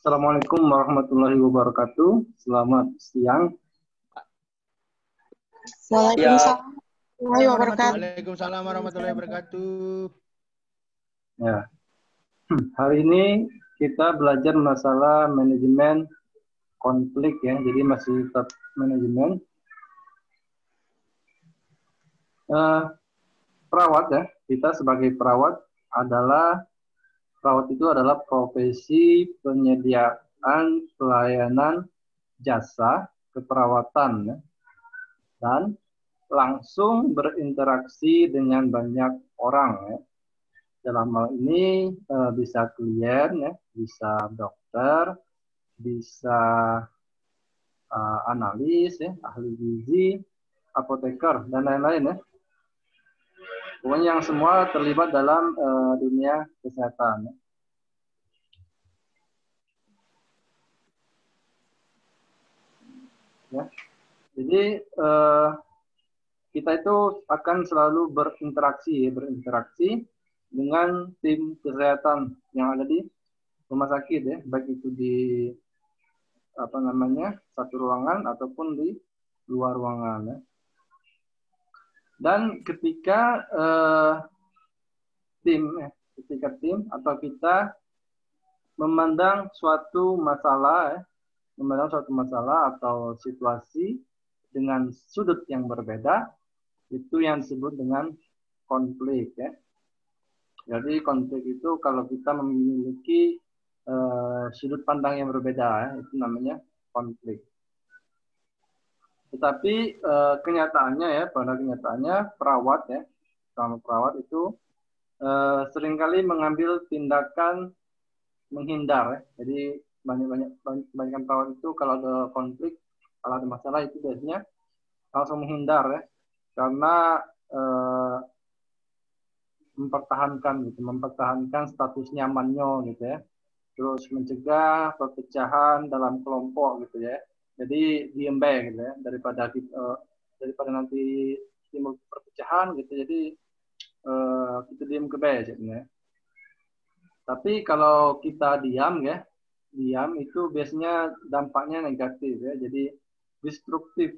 Assalamualaikum warahmatullahi wabarakatuh. Selamat siang. Waalaikumsalam warahmatullahi wabarakatuh. Waalaikumsalam warahmatullahi wabarakatuh. Ya. Hari ini kita belajar masalah manajemen konflik ya. Jadi masih tetap manajemen. Perawat ya. Kita sebagai perawat itu adalah profesi penyediaan pelayanan jasa keperawatan ya, dan langsung berinteraksi dengan banyak orang ya. Dalam hal ini bisa klien ya, bisa dokter, bisa analis ya, ahli gizi, apoteker dan lain-lain ya. Pokoknya yang semua terlibat dalam dunia kesehatan. Ya. Jadi kita itu akan selalu berinteraksi dengan tim kesehatan yang ada di rumah sakit ya, baik itu di satu ruangan ataupun di luar ruangan ya. Dan ketika tim atau kita memandang suatu masalah atau situasi dengan sudut yang berbeda, itu yang disebut dengan konflik ya. Jadi konflik itu kalau kita memiliki sudut pandang yang berbeda ya, itu namanya konflik. Tetapi pada kenyataannya perawat itu seringkali mengambil tindakan menghindar ya. Jadi banyak perawat itu kalau ada konflik, kalau ada masalah itu biasanya langsung menghindar ya, karena mempertahankan status nyamannya gitu ya, terus mencegah perpecahan dalam kelompok gitu ya. Jadi diem baik gitu ya, daripada nanti timbul perpecahan gitu, jadi kita diem ke baik sebenarnya. Tapi kalau kita diam itu biasanya dampaknya negatif ya, jadi destruktif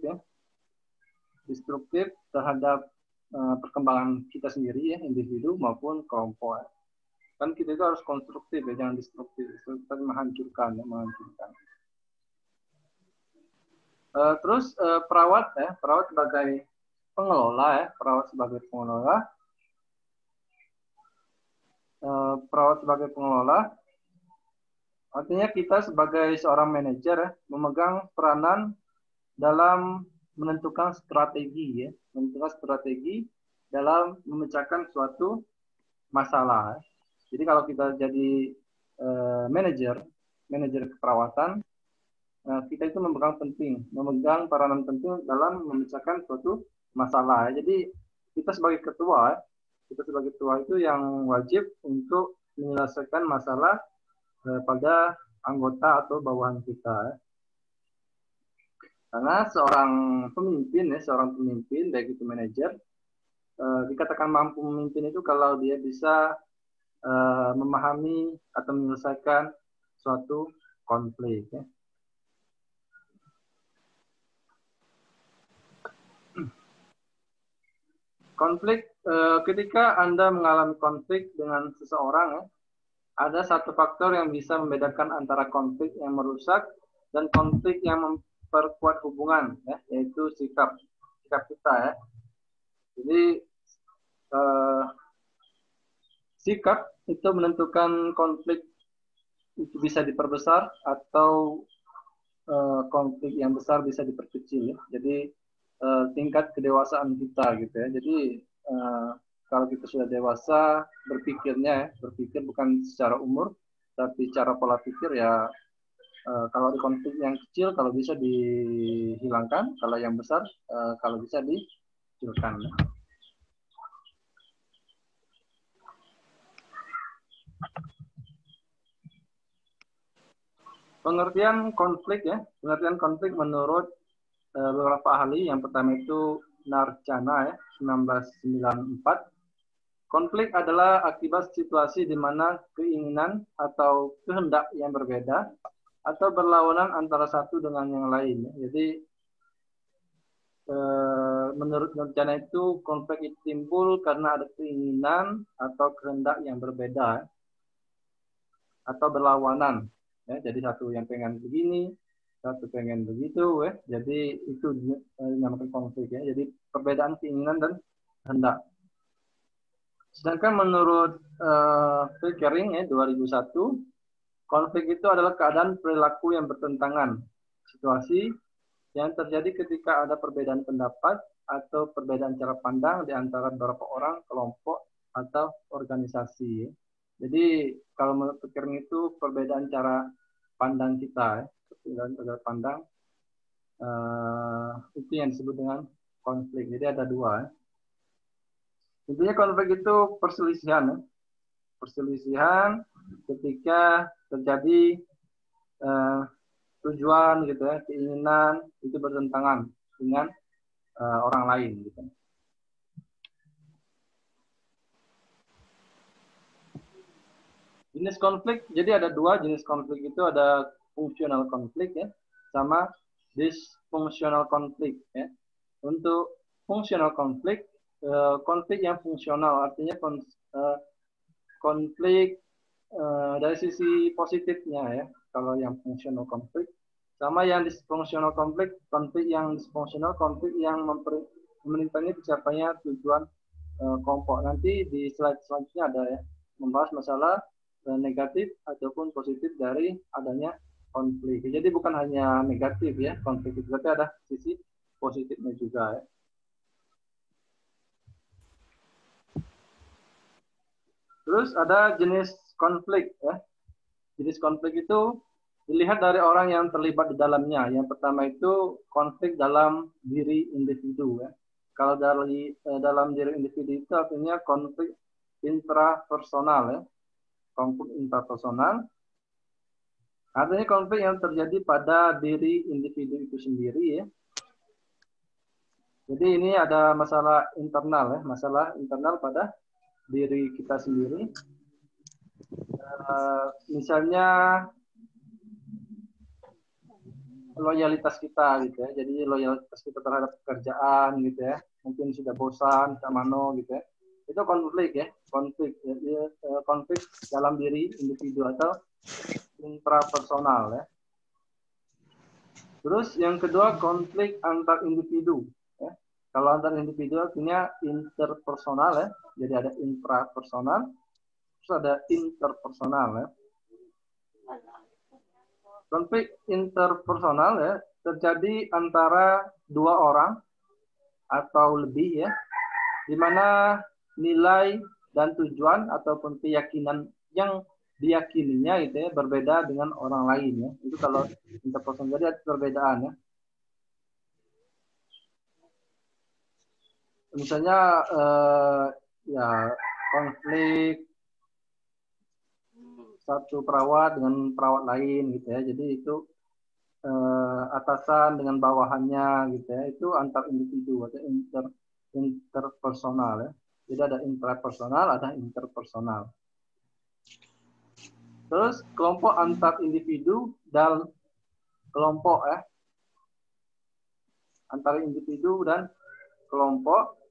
terhadap perkembangan kita sendiri ya, individu maupun kelompok ya. Kan kita itu harus konstruktif ya, jangan destruktif, tapi menghancurkan. Terus perawat sebagai pengelola artinya kita sebagai seorang manajer ya, memegang peranan dalam menentukan strategi dalam memecahkan suatu masalah. Jadi kalau kita jadi manajer keperawatan, kita itu memegang peranan penting dalam memecahkan suatu masalah. Jadi kita sebagai ketua itu yang wajib untuk menyelesaikan masalah pada anggota atau bawahan kita. Karena seorang pemimpin baik itu manajer, dikatakan mampu memimpin itu kalau dia bisa memahami atau menyelesaikan suatu konflik ya. Konflik, ketika Anda mengalami konflik dengan seseorang ya, ada satu faktor yang bisa membedakan antara konflik yang merusak dan konflik yang memperkuat hubungan ya, yaitu sikap kita ya. Jadi sikap itu menentukan konflik itu bisa diperbesar atau konflik yang besar bisa diperkecil ya. Jadi tingkat kedewasaan kita gitu ya. Jadi kalau kita sudah dewasa berpikir bukan secara umur tapi secara pola pikir ya, kalau di konflik yang kecil kalau bisa dihilangkan, kalau yang besar kalau bisa dikecilkan. Pengertian konflik menurut beberapa ahli. Yang pertama itu Narjana ya, 1994. Konflik adalah akibat situasi di mana keinginan atau kehendak yang berbeda atau berlawanan antara satu dengan yang lain. Jadi menurut rencana itu konflik itu timbul karena ada keinginan atau kehendak yang berbeda atau berlawanan. Ya, jadi satu yang pengen begini, satu pengen begitu, jadi itu dinamakan konflik ya. Jadi perbedaan keinginan dan kehendak. Sedangkan menurut Pickering ya 2001, konflik itu adalah keadaan perilaku yang bertentangan, situasi yang terjadi ketika ada perbedaan pendapat atau perbedaan cara pandang di antara beberapa orang, kelompok, atau organisasi. Jadi kalau menurut Pickering itu perbedaan cara pandang kita, perbedaan cara pandang itu yang disebut dengan konflik. Jadi ada dua. Intinya konflik itu perselisihan, perselisihan ketika terjadi tujuan gitu ya, keinginan itu bertentangan dengan orang lain gitu. Jenis konflik, jadi ada dua jenis konflik itu, ada fungsional konflik ya, sama dysfunctional konflik ya. Untuk fungsional konflik, konflik yang fungsional artinya konflik dari sisi positifnya ya. Kalau yang fungsional konflik, sama yang dysfunctional konflik, konflik yang dysfunctional konflik yang memerintahkan tercapainya tujuan kelompok. Nanti di slide selanjutnya ada ya, membahas masalah negatif ataupun positif dari adanya konflik. Jadi bukan hanya negatif ya konflik itu, tapi ada sisi positifnya juga ya. Terus ada jenis konflik ya. Jenis konflik itu dilihat dari orang yang terlibat di dalamnya. Yang pertama itu konflik dalam diri individu ya. Kalau dari dalam diri individu itu artinya konflik intrapersonal ya. Konflik intrapersonal artinya konflik yang terjadi pada diri individu itu sendiri ya. Jadi ini ada masalah internal ya, masalah internal pada diri kita sendiri. Misalnya loyalitas kita gitu ya. Jadi loyalitas kita terhadap pekerjaan gitu ya. Mungkin sudah bosan sama gitu ya. Itu konflik ya, konflik. Jadi konflik dalam diri individu atau intrapersonal ya. Terus yang kedua konflik antar individu ya. Kalau antar individu artinya interpersonal ya. Jadi ada intrapersonal, terus ada interpersonal ya. Konflik interpersonal ya terjadi antara dua orang atau lebih ya, di mana nilai dan tujuan ataupun keyakinan yang diyakininya itu ya berbeda dengan orang lain ya. Itu kalau interpersonal, jadi ada perbedaan ya. Misalnya ya konflik satu perawat dengan perawat lain gitu ya. Jadi itu atasan dengan bawahannya gitu ya. Itu antar individu atau interpersonal ya. Jadi ada intrapersonal, ada interpersonal. Terus kelompok antar individu dan kelompok ya. Antara individu dan kelompok.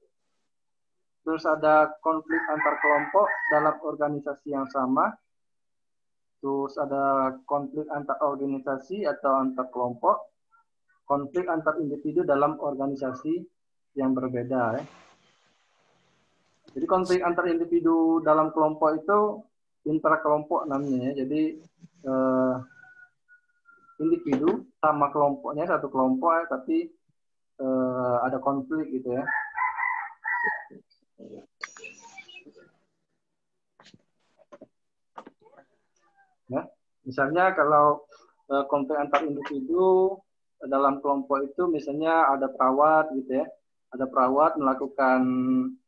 Terus ada konflik antar kelompok dalam organisasi yang sama. Terus ada konflik antar organisasi atau antar kelompok. Konflik antar individu dalam organisasi yang berbeda ya. Jadi konflik antar individu dalam kelompok itu intrakelompok namanya ya. Jadi individu sama kelompoknya satu kelompok ya, tapi ada konflik gitu ya. Ya, misalnya kalau konflik antar individu dalam kelompok itu misalnya ada perawat gitu ya. Ada perawat melakukan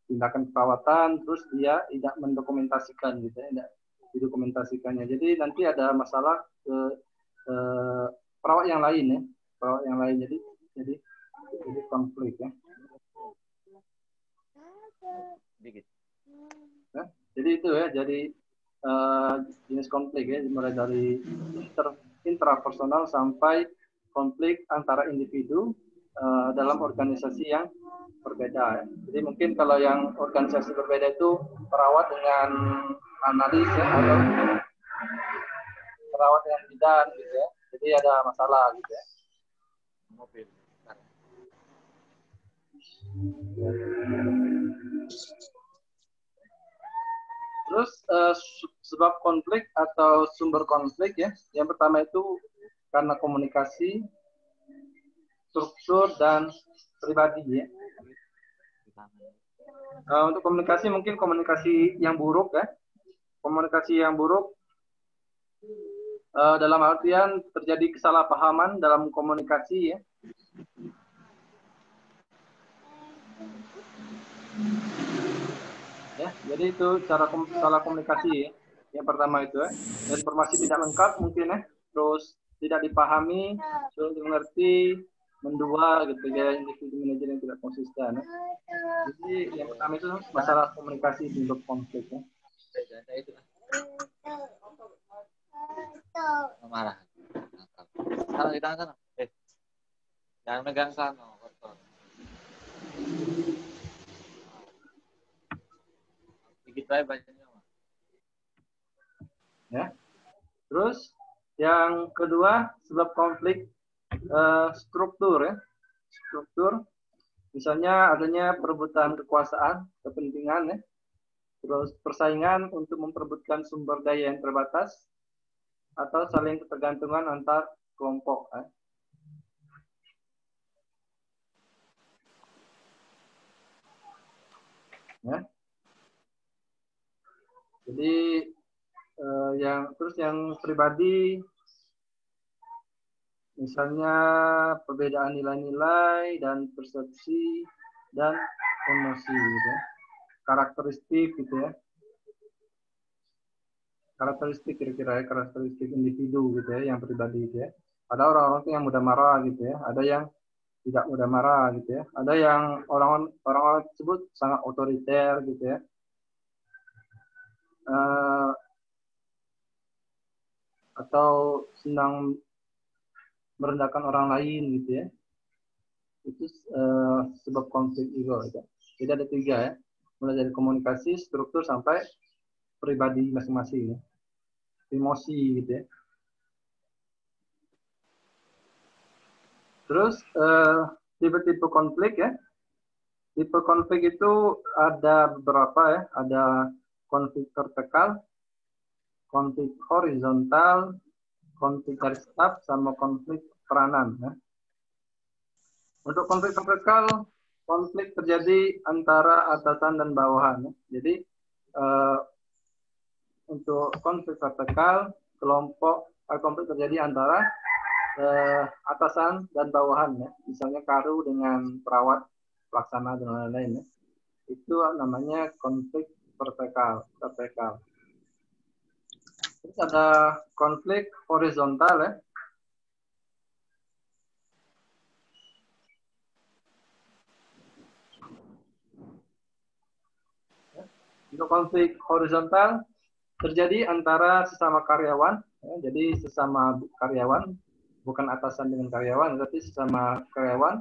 tindakan perawatan, terus dia tidak mendokumentasikan gitu ya, tidak didokumentasikannya. Jadi nanti ada masalah perawat yang lain ya, perawat yang lain. Jadi konflik ya. Jadi itu ya, jadi jenis konflik ya, mulai dari intrapersonal sampai konflik antara individu dalam organisasi yang berbeda. Ya. Jadi mungkin kalau yang organisasi berbeda itu perawat dengan analis ya, atau perawat dengan bidan gitu ya. Jadi ada masalah gitu ya. Mobil. Terus sebab konflik atau sumber konflik ya. Yang pertama itu karena komunikasi, struktur dan pribadi ya. Untuk komunikasi mungkin komunikasi yang buruk ya. Komunikasi yang buruk dalam artian terjadi kesalahpahaman dalam komunikasi ya. Ya, jadi itu cara salah komunikasi ya. Yang pertama itu ya. Informasi tidak lengkap mungkin ya. Terus tidak dipahami, sulit dimengerti, mendua gitu ya, individu manajer yang tidak konsisten ya. Jadi yang pertama itu masalah komunikasi untuk konflik ya. Marah. Sana di tangan sana. Jangan megang sana. Kotor. Dikit baik bacanya. Ya. Terus yang kedua sebab konflik struktur ya. Struktur. Misalnya adanya perebutan kekuasaan, kepentingan ya. Terus persaingan untuk memperebutkan sumber daya yang terbatas atau saling ketergantungan antar kelompok. Ya. Jadi yang pribadi, misalnya perbedaan nilai-nilai dan persepsi dan emosi, gitu ya. Karakteristik gitu ya. Karakteristik kira-kira ya, karakteristik individu gitu ya, yang pribadi gitu ya. Ada orang-orang yang mudah marah gitu ya, ada yang tidak mudah marah gitu ya, ada yang orang-orang tersebut sangat otoriter gitu ya, atau senang merendahkan orang lain gitu ya. Itu sebab konflik ego gitu. Jadi ada 3 ya, mulai dari komunikasi, struktur sampai pribadi masing-masing ya. Emosi gitu ya. Terus tipe-tipe konflik ya. Tipe konflik itu ada beberapa ya. Ada konflik vertikal, konflik horizontal, konflik garis staf, sama konflik peranan ya. Untuk konflik vertikal, konflik terjadi antara atasan dan bawahan ya. Jadi untuk konflik vertikal, konflik terjadi antara atasan dan bawahan ya. Misalnya karu dengan perawat pelaksana dan lain-lain ya. Itu namanya konflik vertikal. Terus ada konflik horizontal ya. Untuk konflik horizontal terjadi antara sesama karyawan ya. Jadi sesama karyawan, bukan atasan dengan karyawan, tapi sesama karyawan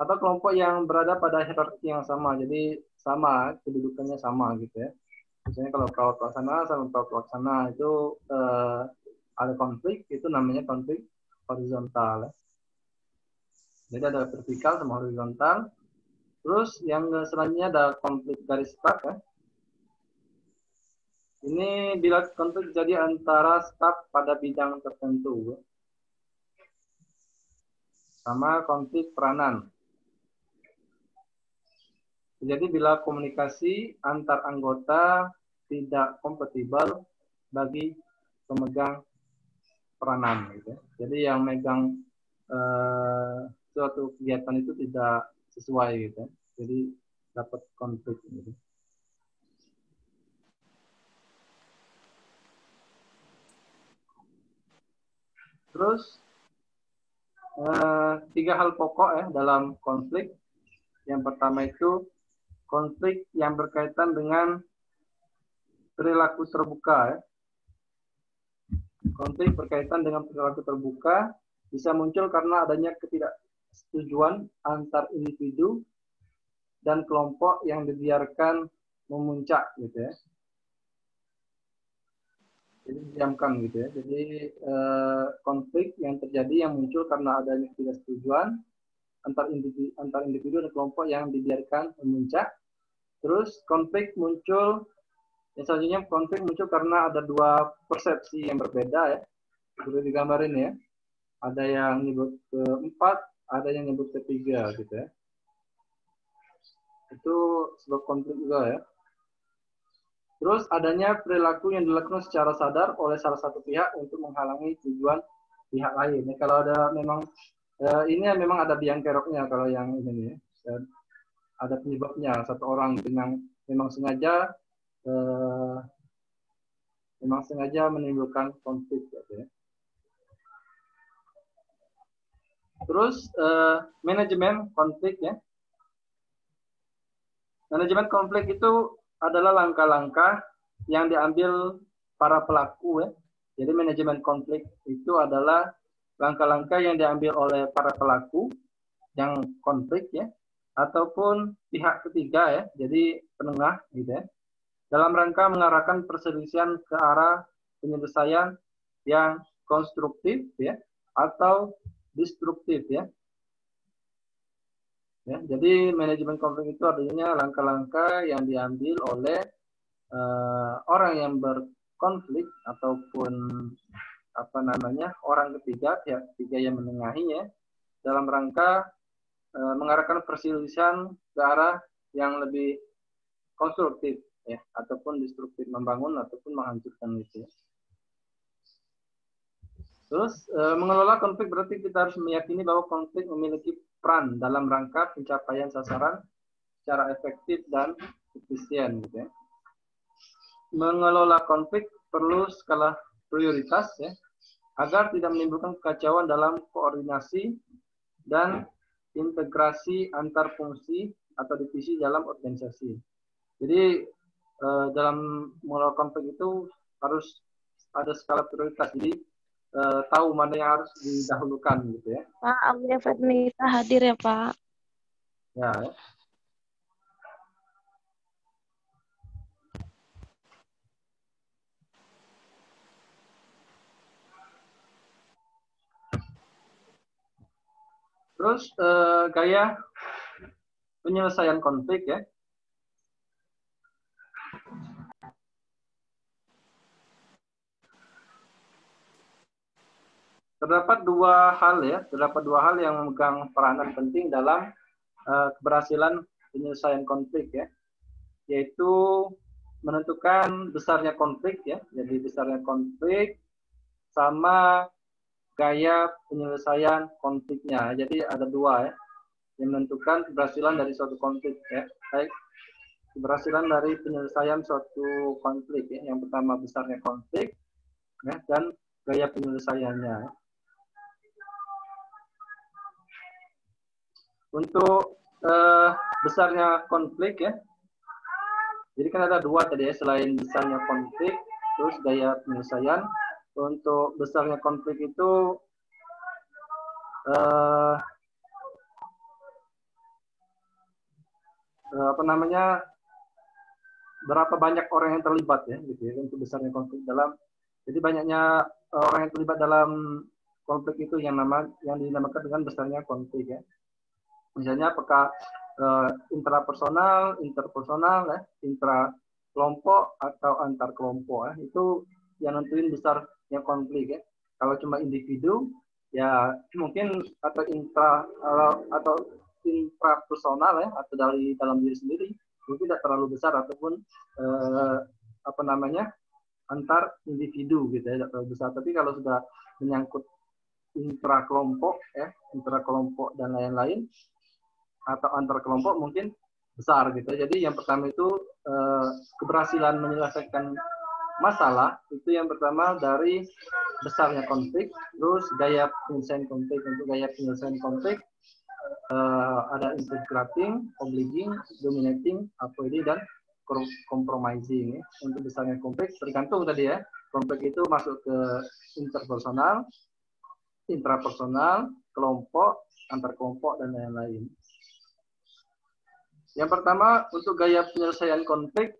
atau kelompok yang berada pada hierarki yang sama. Jadi sama, kedudukannya sama gitu ya. Misalnya kalau perawat pelaksana sama perawat pelaksana itu ada konflik, itu namanya konflik horizontal ya. Jadi ada vertikal sama horizontal. Terus yang selanjutnya ada konflik garis staf ya. Ini bila konflik terjadi antara staf pada bidang tertentu. Sama konflik peranan. Jadi bila komunikasi antar anggota tidak kompatibel bagi pemegang peranan. Gitu. Jadi yang megang suatu kegiatan itu tidak sesuai. Gitu. Jadi dapat konflik. Gitu. Terus 3 hal pokok ya dalam konflik. Yang pertama itu konflik yang berkaitan dengan perilaku terbuka ya. Konflik berkaitan dengan perilaku terbuka bisa muncul karena adanya ketidaksetujuan antar individu dan kelompok yang dibiarkan memuncak gitu ya. Jadi diamkan gitu ya. Jadi konflik yang terjadi yang muncul karena adanya ketidaksetujuan antar individu dan kelompok yang dibiarkan memuncak. Terus konflik muncul, yang selanjutnya konflik muncul karena ada dua persepsi yang berbeda ya. Sudah digambarin ya. Ada yang nyebut ke-4, ada yang nyebut ke-3 gitu ya. Itu sebab konflik juga ya. Terus adanya perilaku yang dilakukan secara sadar oleh salah satu pihak untuk menghalangi tujuan pihak lain. Ya, kalau ada memang ini memang ada biang keroknya kalau yang ini ya. Ada penyebabnya, satu orang yang memang sengaja menimbulkan konflik gitu ya. Terus manajemen konflik ya. Manajemen konflik itu adalah langkah-langkah yang diambil para pelaku ya. Jadi manajemen konflik itu adalah langkah-langkah yang diambil oleh para pelaku yang konflik ya, ataupun pihak ketiga ya, jadi penengah gitu ya, dalam rangka mengarahkan perselisihan ke arah penyelesaian yang konstruktif ya, atau destruktif ya. Ya, jadi manajemen konflik itu artinya langkah-langkah yang diambil oleh orang yang berkonflik ataupun orang ketiga, pihak ketiga yang menengahinya dalam rangka mengarahkan perselisihan ke arah yang lebih konstruktif ya, ataupun destruktif, membangun ataupun menghancurkan gitu ya. Terus mengelola konflik berarti kita harus meyakini bahwa konflik memiliki peran dalam rangka pencapaian sasaran secara efektif dan efisien gitu ya. Mengelola konflik perlu skala prioritas ya, agar tidak menimbulkan kekacauan dalam koordinasi dan integrasi antar fungsi atau divisi dalam organisasi. Jadi dalam mengelola konflik itu harus ada skala prioritas. Jadi tahu mana yang harus didahulukan gitu ya. Pak, Amelia Fernita hadir ya Pak. Ya. Terus gaya penyelesaian konflik ya. Terdapat dua hal yang memegang peranan penting dalam keberhasilan penyelesaian konflik ya, yaitu menentukan besarnya konflik ya, jadi besarnya konflik sama gaya penyelesaian konfliknya. Jadi ada dua ya, yang menentukan keberhasilan dari suatu konflik ya, baik keberhasilan dari penyelesaian suatu konflik ya. Yang pertama besarnya konflik ya, dan gaya penyelesaiannya. Untuk besarnya konflik ya, jadi kan ada dua tadi ya, selain besarnya konflik, terus gaya penyelesaian. Untuk besarnya konflik itu berapa banyak orang yang terlibat ya, gitu ya, untuk besarnya konflik dalam. Jadi banyaknya orang yang terlibat dalam konflik itu yang dinamakan dengan besarnya konflik ya. Misalnya apakah intrapersonal, interpersonal, ya, intra kelompok atau antar kelompok ya. Itu yang nentuin besarnya konflik ya. Kalau cuma individu ya mungkin atau intrapersonal ya, atau dari dalam diri sendiri mungkin tidak terlalu besar, ataupun antar individu gitu ya, tidak terlalu besar. Tapi kalau sudah menyangkut intrakelompok ya, intrakelompok dan lain-lain, atau antar kelompok mungkin besar gitu. Jadi yang pertama itu keberhasilan menyelesaikan masalah itu yang pertama dari besarnya konflik. Terus gaya penyelesaian konflik. Untuk gaya penyelesaian konflik ada integrating, obliging, dominating, avoiding, dan compromising ya. Untuk besarnya konflik tergantung tadi ya, Konflik itu masuk ke interpersonal, intrapersonal, kelompok, antar kelompok, dan lain-lain. Yang pertama, untuk gaya penyelesaian konflik,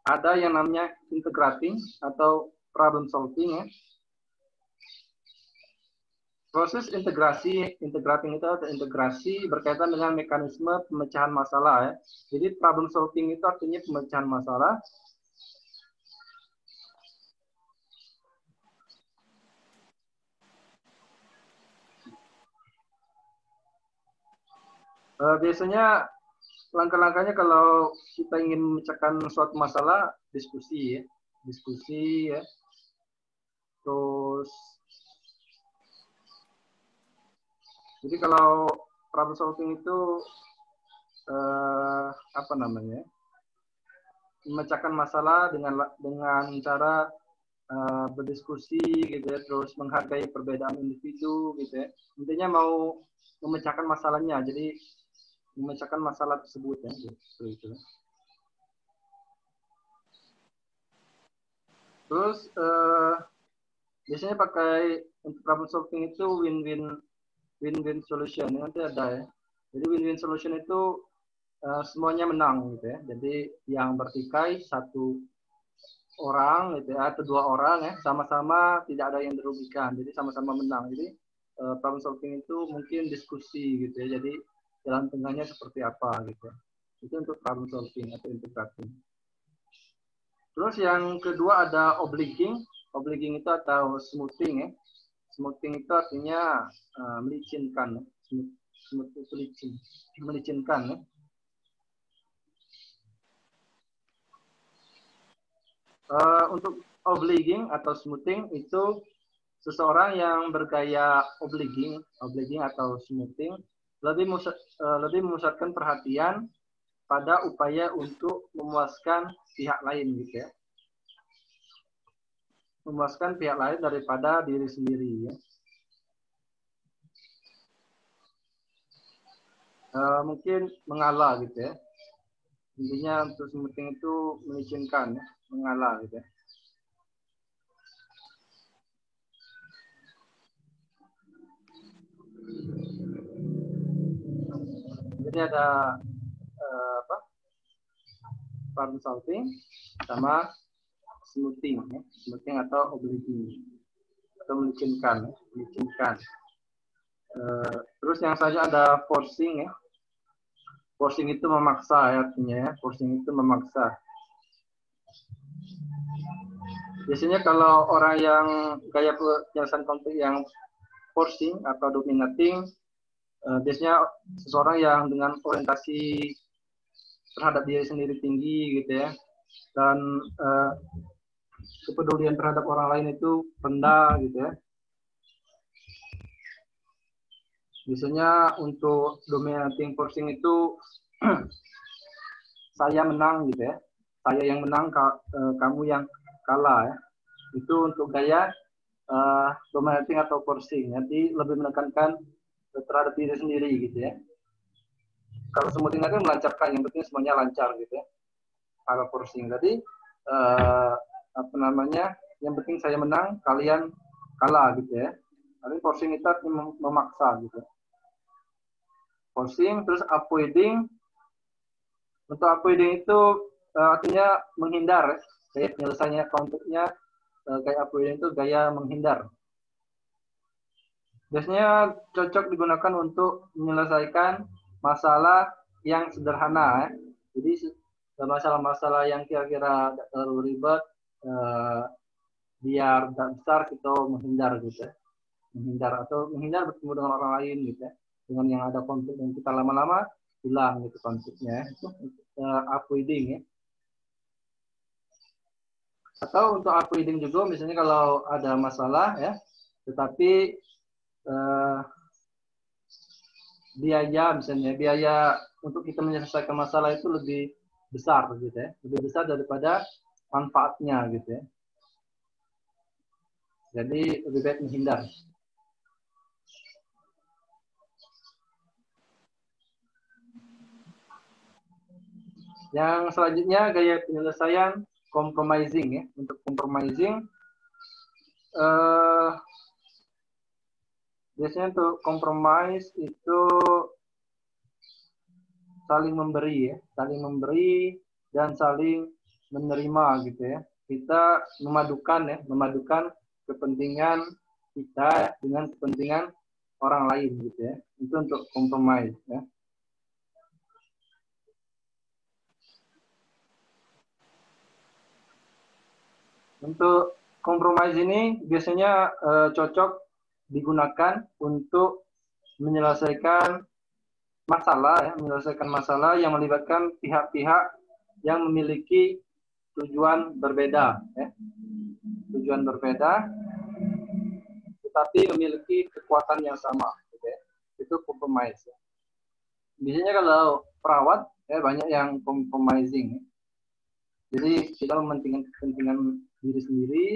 ada yang namanya integrating atau problem solving ya. Proses integrating itu ada integrasi berkaitan dengan mekanisme pemecahan masalah ya. Jadi problem solving itu artinya pemecahan masalah. Biasanya langkah-langkahnya kalau kita ingin memecahkan suatu masalah, diskusi ya. Terus, jadi kalau problem solving itu memecahkan masalah dengan cara berdiskusi gitu ya, terus menghargai perbedaan individu gitu ya. Intinya mau memecahkan masalahnya, jadi memecahkan masalah tersebut ya, gitu. Terus biasanya pakai untuk problem solving itu win-win solution nanti ada ya. Jadi win-win solution itu semuanya menang gitu ya. Jadi yang bertikai satu orang gitu ya, atau dua orang ya, sama-sama tidak ada yang dirugikan. Jadi sama-sama menang. Jadi problem solving itu mungkin diskusi gitu ya. Jadi jalan tengahnya seperti apa gitu. Itu untuk problem solving atau integrating. Terus yang kedua ada obliging. Obliging itu atau smoothing ya. Smoothing itu artinya melicinkan. Smooth itu licin. Melicinkan ya. Untuk obliging atau smoothing itu seseorang yang bergaya obliging atau smoothing lebih memusatkan perhatian pada upaya untuk memuaskan pihak lain gitu ya. Memuaskan pihak lain daripada diri sendiri ya. Mungkin mengalah gitu ya. Intinya untuk smoothing itu melicinkan ya, mengalah gitu ya. Jadi ada problem solving sama smoothing ya. Smoothing atau obliging atau melicinkan ya. Melicinkan. Terus yang selanjutnya ada forcing ya. Forcing itu memaksa ya, artinya ya. Forcing itu memaksa. Biasanya kalau orang yang gaya penyelesaian konflik yang forcing atau dominating, biasanya seseorang yang dengan orientasi terhadap diri sendiri tinggi gitu ya, dan kepedulian terhadap orang lain itu rendah gitu ya. Biasanya untuk dominating forcing itu saya menang gitu ya, saya yang menang, kamu yang kalah ya. Itu untuk gaya dominating atau forcing, jadi lebih menekankan terhadap diri sendiri gitu ya. Kalau smoothing itu melancarkan, yang penting semuanya lancar gitu ya. Kalau forcing tadi yang penting saya menang, kalian kalah gitu ya. Tapi forcing itu memaksa gitu. Forcing, terus avoiding. Untuk avoiding itu artinya menghindar. Gaya penyelesaiannya konfliknya, gaya avoiding itu gaya menghindar. Biasanya cocok digunakan untuk menyelesaikan masalah yang sederhana ya. Jadi masalah-masalah yang kira-kira tidak terlalu ribet, biar tidak besar kita menghindar gitu ya. Menghindar bertemu dengan orang lain gitu ya. Dengan yang ada konflik yang kita lama-lama hilang gitu konfliknya. Itu avoiding ya. Atau untuk avoiding juga misalnya kalau ada masalah ya, tetapi biaya untuk kita menyelesaikan masalah itu lebih besar gitu ya, lebih besar daripada manfaatnya gitu ya. Jadi lebih baik menghindar. Yang selanjutnya gaya penyelesaian compromising ya. Untuk compromising biasanya untuk compromise itu saling memberi ya, saling memberi dan saling menerima gitu ya. Kita memadukan kepentingan kita dengan kepentingan orang lain gitu ya. Itu untuk compromise ya. Untuk compromise ini biasanya cocok digunakan untuk menyelesaikan masalah yang melibatkan pihak-pihak yang memiliki tujuan berbeda ya. Tujuan berbeda tetapi memiliki kekuatan yang sama gitu ya. Itu compromise ya. Biasanya kalau perawat ya banyak yang compromising ya. Jadi kita mementingkan kepentingan diri sendiri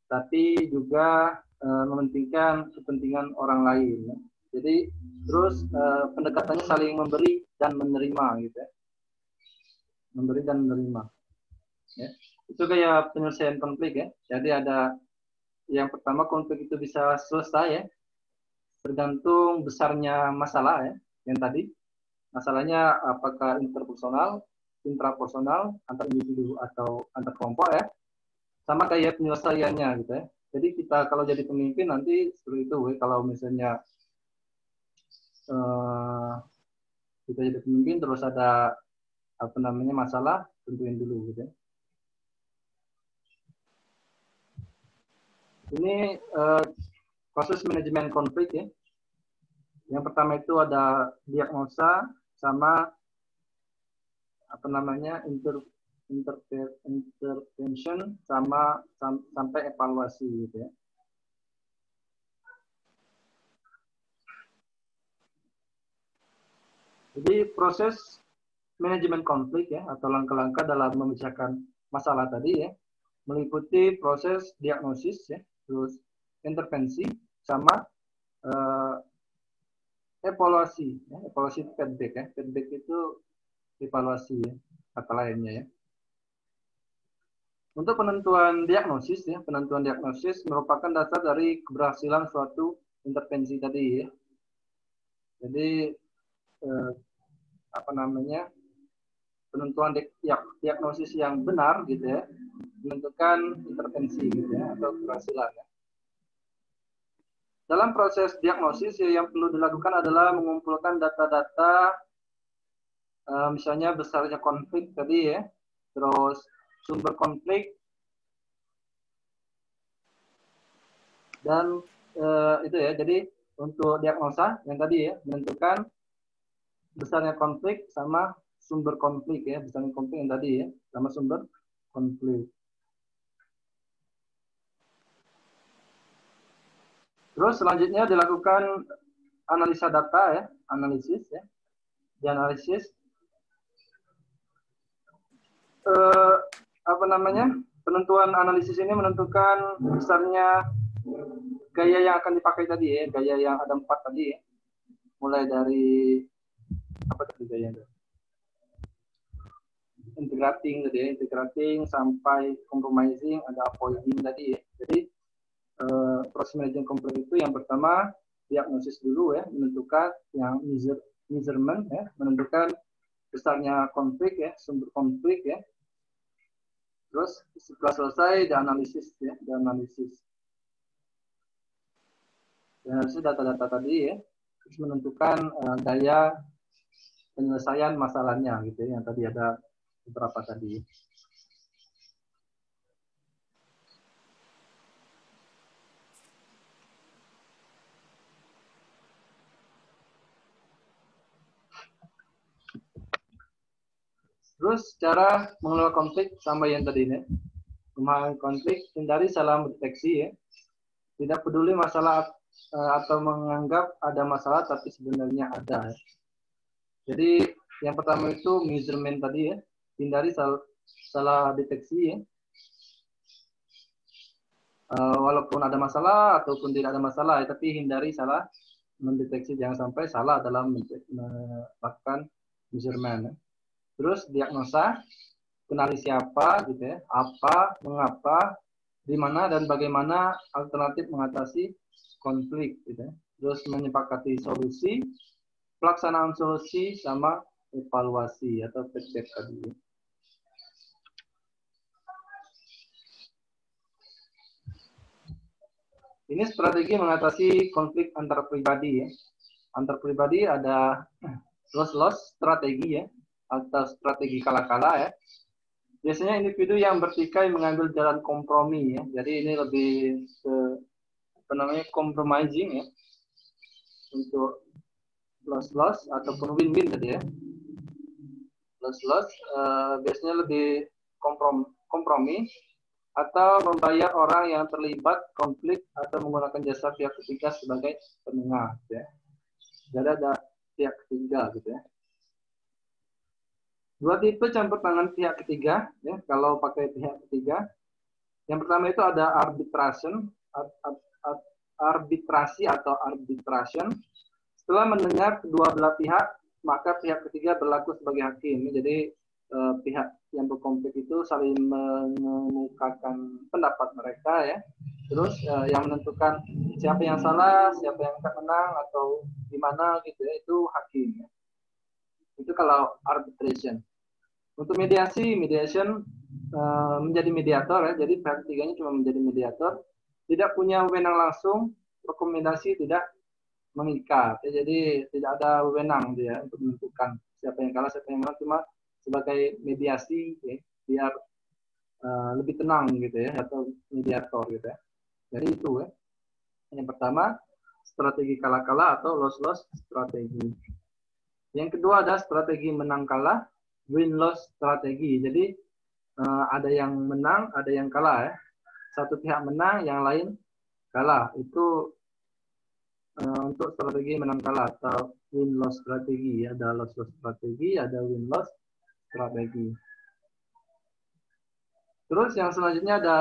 tapi juga mementingkan kepentingan orang lain ya. Jadi terus pendekatannya saling memberi dan menerima gitu ya. Memberi dan menerima ya. Itu kayak penyelesaian konflik ya. Jadi ada yang pertama, konflik itu bisa selesai ya tergantung besarnya masalah ya. Yang tadi masalahnya apakah interpersonal, intrapersonal, antar individu atau antar kelompok ya. Sama kayak penyelesaiannya gitu ya. Jadi kita kalau jadi pemimpin nanti seperti itu, kalau misalnya kita jadi pemimpin terus ada masalah, tentuin dulu gitu ya. Ini proses manajemen konflik ya. Yang pertama itu ada diagnosa sama intervention sampai evaluasi gitu ya. Jadi proses manajemen konflik ya atau langkah-langkah dalam memecahkan masalah tadi ya meliputi proses diagnosis ya, terus intervensi sama evaluasi ya. Evaluasi itu feedback ya. Feedback itu evaluasi ya, kata lainnya ya. Untuk penentuan diagnosis ya, penentuan diagnosis merupakan dasar dari keberhasilan suatu intervensi tadi ya. Jadi penentuan diagnosis yang benar gitu ya, menentukan intervensi gitu ya atau keberhasilan ya. Dalam proses diagnosis ya, yang perlu dilakukan adalah mengumpulkan data-data misalnya besarnya konflik tadi ya, terus sumber konflik dan itu ya. Jadi untuk diagnosa yang tadi ya menentukan besarnya konflik sama sumber konflik ya, besarnya konflik yang tadi ya sama sumber konflik. Terus selanjutnya dilakukan analisa data ya, analisis ya. Dianalisis penentuan analisis ini menentukan besarnya gaya yang akan dipakai tadi ya, gaya yang ada 4 tadi ya. Mulai dari gaya integrating sampai compromising, ada avoiding tadi ya. Jadi proses manajemen konflik itu yang pertama diagnosis dulu ya, menentukan yang measurement ya, menentukan besarnya konflik ya, sumber konflik ya. Terus setelah selesai dianalisis ya, dianalisis data-data tadi ya, terus menentukan gaya penyelesaian masalahnya gitu ya, yang tadi ada beberapa tadi. Terus cara mengelola konflik sama yang tadi ya. Memahami konflik, hindari salah mendeteksi ya. Tidak peduli masalah atau menganggap ada masalah tapi sebenarnya ada. Jadi yang pertama itu measurement tadi ya. Hindari salah deteksi ya. Walaupun ada masalah ataupun tidak ada masalah, tapi hindari salah mendeteksi, jangan sampai salah dalam melakukan measurement. Ya. Terus diagnosa kenali siapa, gitu ya, apa, mengapa, di mana dan bagaimana alternatif mengatasi konflik, gitu ya. Terus menyepakati solusi, pelaksanaan solusi, sama evaluasi atau feedback tadi. Ini strategi mengatasi konflik antar pribadi ya. Antar pribadi ada loss-loss strategi ya, atau strategi kalah-kalah ya. Biasanya individu yang bertikai mengambil jalan kompromi ya. Jadi ini lebih ke apa namanya compromising ya. Untuk loss-loss ataupun win-win tadi ya. Loss-loss biasanya lebih kompromi atau membayar orang yang terlibat konflik atau menggunakan jasa pihak ketiga sebagai penengah ya. Jadi ada pihak ketiga gitu ya. Dua tipe campur tangan pihak ketiga ya, kalau pakai pihak ketiga. Yang pertama itu ada arbitrasi atau arbitration. Setelah mendengar kedua belah pihak, maka pihak ketiga berlaku sebagai hakim. Jadi pihak yang berkonflik itu saling mengemukakan pendapat mereka ya. Terus yang menentukan siapa yang salah, siapa yang akan menang atau gimana gitu ya, itu hakim ya. Itu kalau arbitration. Untuk mediation menjadi mediator ya. Jadi pihak ketiganya cuma menjadi mediator, tidak punya wewenang langsung, rekomendasi tidak mengikat. Ya, jadi tidak ada wewenang dia untuk menentukan siapa yang kalah, siapa yang menang, cuma sebagai mediasi ya, biar lebih tenang gitu ya, atau mediator gitu ya. Jadi itu ya. Yang pertama strategi kalah-kalah atau loss-loss strategi. Yang kedua ada strategi menang kalah, win-loss strategi. Jadi ada yang menang, ada yang kalah ya. Satu pihak menang, yang lain kalah. Itu untuk strategi menang kalah atau win-loss strategi. Ada loss-loss strategi, ada win-loss strategi. Terus yang selanjutnya ada